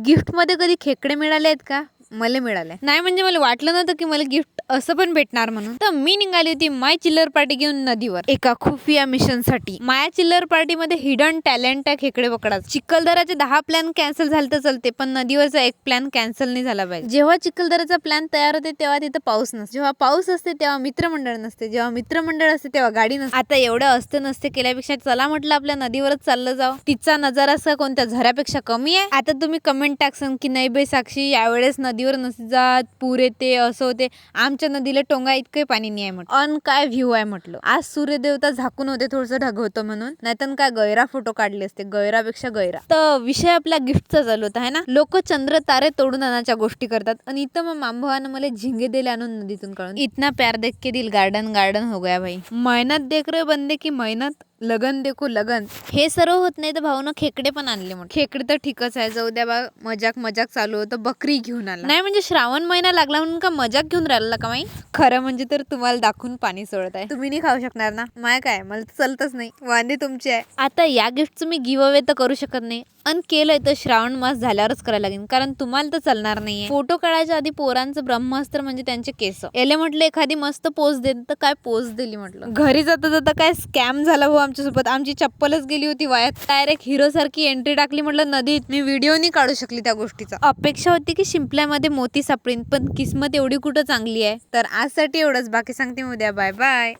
Gift मध्ये कधी खेकडे मिळाले आहेत का? मला मिळाले नाही, म्हणजे मला वाटलं नव्हतं की मला गिफ्ट असं पण भेटणार म्हणून. तर मी निघाली होती माय चिल्लर पार्टी घेऊन नदीवर एका खुफिया मिशन साठी. माया चिल्लर पार्टी मध्ये हिडन टॅलेंट आहे खेकडे पकडायचं. चिखलदराचे 10 प्लॅन कॅन्सल झाले तर चालते, पण नदीवरचा एक प्लॅन कॅन्सल नाही झाला पाहिजे. जेव्हा चिखलदराचा प्लॅन तयार होते तेव्हा तिथं पाऊस नसते, जेव्हा पाऊस असते तेव्हा मित्रमंडळ नसते, जेव्हा मित्रमंडळ असते तेव्हा गाडी नसते. आता एवढं असते नसते केल्यापेक्षा चला म्हटलं आपल्या नदीवरच चाललं जावं. तिचा नजारा असा कोणत्या झऱ्यापेक्षा कमी आहे? आता तुम्ही कमेंट टाकसान की नाही बाई साक्षी, यावेळेस नदीवर नसते जात, पूर येते असं होते. आमच्या नदीला टोंगा इतकं पाणी नाही आहे म्हटलं. अन काय व्ह्यू आहे म्हटलं. आज सूर्यदेवता झाकून होते, थोडंसं ढग होतं म्हणून, नाहीतर काय गैरा फोटो काढले असते, गैरापेक्षा गैरा. तर विषय आपला गिफ्टचा चालू होता है ना. लोक चंद्र तारे तोडून आणायच्या गोष्टी करतात आणि इथं मग मामभावानं मला झिंगे दिले आणून नदीतून काढून. इतना प्यार देख के दिल गार्डन गार्डन हो गया भाई. मेहनत देख रहे बंदे की मेहनत, लगन देखो लगन. हे सर्व होत नाही तर भाऊनं खेकडे पण आणले. मग खेकडे तर ठीकच आहे, जाऊ द्या बा. मजाक चालू होतं. बकरी घेऊन आला नाही, म्हणजे श्रावण महिना लागला म्हणून का मजाक घेऊन राहिला का माई? खरं म्हणजे तर तुम्हाला दाखवून पाणी सोडत आहे. तुम्ही नाही खाऊ शकणार ना? माय काय, मला तर चालतच नाही, वांदे तुमचे आहे. आता या गिफ्टचं मी गिव्ह अवे तर करू शकत नाही, अन केलंय तर श्रावण मास झाल्यावरच करायला लागेल, कारण तुम्हाला तर चालणार नाहीये. फोटो काढायच्या आधी पोरांचं ब्रह्मास्त्र म्हणजे त्यांचे केस. याला म्हटलं एखादी मस्त पोज दे, तर काय पोज दिली म्हटलं. घरी जाता जाता काय स्कॅम झाला भाऊ आमच्यासोबत. आमची चप्पलच गेली होती वायात. डायरेक्ट हिरो सारखी एंट्री टाकली म्हटलं नदीत. मी व्हिडिओ नाही काढू शकली त्या गोष्टीचा. अपेक्षा होती की शिंपल्यामध्ये मोती सापडीन, पण किस्मत एवढी कुठं चांगली आहे. तर आजसाठी एवढंच, बाकी सांगते उद्या. Bye bye.